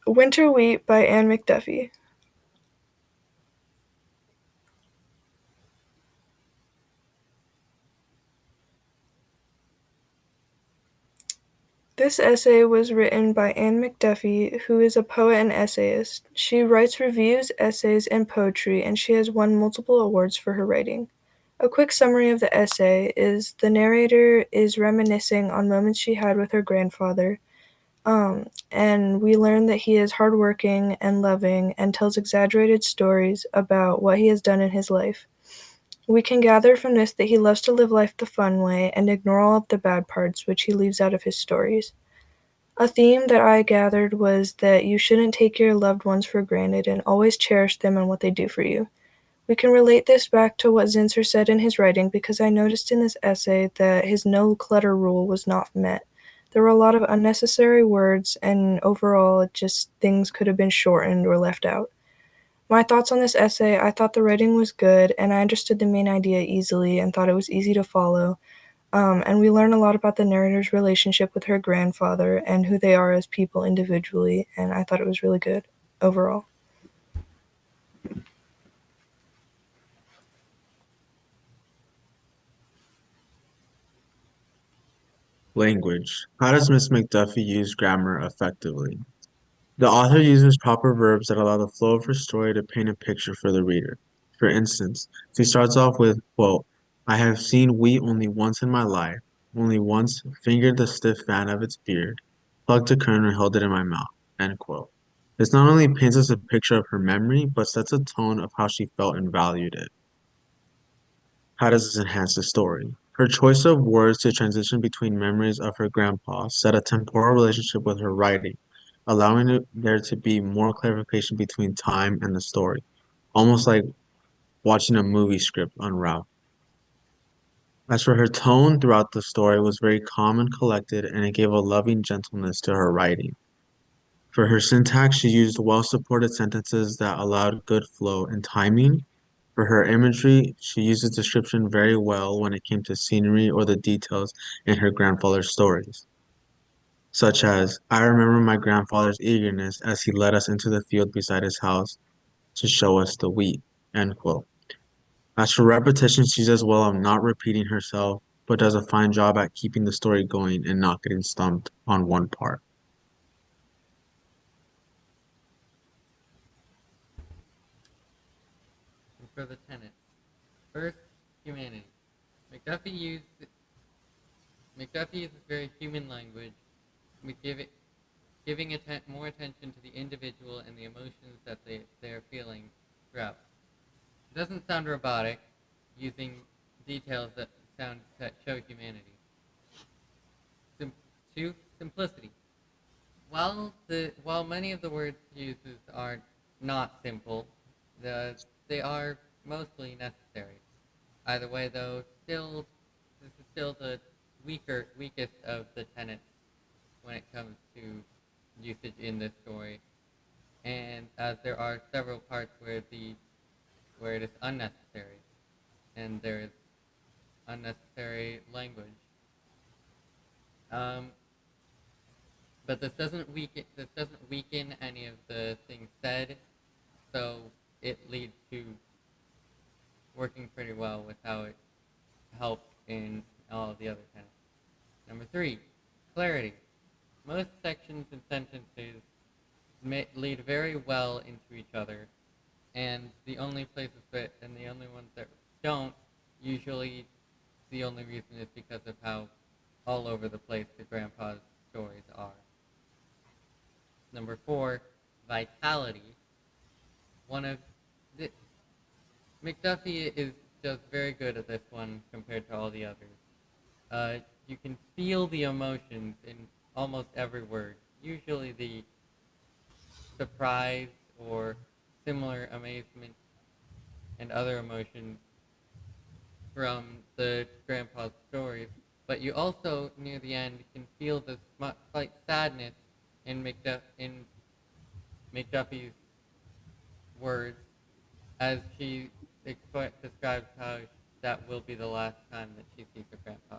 Winter Wheat by Anne McDuffie. This essay was written by Anne McDuffie, who is a poet and essayist. She writes reviews, essays, and poetry, and she has won multiple awards for her writing. A quick summary of the essay is the narrator is reminiscing on moments she had with her grandfather, and we learn that he is hardworking and loving and tells exaggerated stories about what he has done in his life. We can gather from this that he loves to live life the fun way and ignore all of the bad parts, which he leaves out of his stories. A theme that I gathered was that you shouldn't take your loved ones for granted and always cherish them and what they do for you. We can relate this back to what Zinsser said in his writing because I noticed in this essay that his no clutter rule was not met. There were a lot of unnecessary words, and overall, just things could have been shortened or left out. My thoughts on this essay: I thought the writing was good, and I understood the main idea easily and thought it was easy to follow. And we learn a lot about the narrator's relationship with her grandfather and who they are as people individually, and I thought it was really good overall. Language. How does Miss McDuffie use grammar effectively? The author uses proper verbs that allow the flow of her story to paint a picture for the reader. For instance, she starts off with, quote, I have seen wheat only once in my life, only once fingered the stiff fan of its beard, plucked a kernel and held it in my mouth, end quote. This not only paints us a picture of her memory, but sets a tone of how she felt and valued it. How does this enhance the story? Her choice of words to transition between memories of her grandpa set a temporal relationship with her writing, allowing there to be more clarification between time and the story, almost like watching a movie script unravel. As for her tone throughout the story was very calm and collected, and it gave a loving gentleness to her writing. For her syntax, she used well-supported sentences that allowed good flow and timing. For her imagery, she uses description very well when it came to scenery or the details in her grandfather's stories, such as, I remember my grandfather's eagerness as he led us into the field beside his house to show us the wheat, end quote. As for repetition, she does well on not repeating herself, but does a fine job at keeping the story going and not getting stumped on one part. And for the tenets. First, humanity. McDuffie used McDuffie uses very human language, with giving more attention to the individual and the emotions that they are feeling throughout. It doesn't sound robotic, using details that show humanity. Sim- Two, simplicity. While many of the words he uses are not simple, they are mostly necessary. Either way, though, this is still the weakest of the tenets when it comes to usage in this story. And as there are several parts where it is unnecessary, and there is unnecessary language. Um, but this doesn't weaken any of the things said, so it leads to working pretty well with how it helps in all of the other tenets. Number three, clarity. Most sections and sentences lead very well into each other, and the only ones that don't, usually the only reason is because of how all over the place the grandpa's stories are. Number four, vitality. One of the McDuffie is just very good at this one compared to all the others. You can feel the emotions in almost every word. Usually the surprise or similar amazement and other emotions from the grandpa's stories. But you also, near the end, can feel the slight sadness in McDuffie's words as she describes how that will be the last time that she sees her grandpa.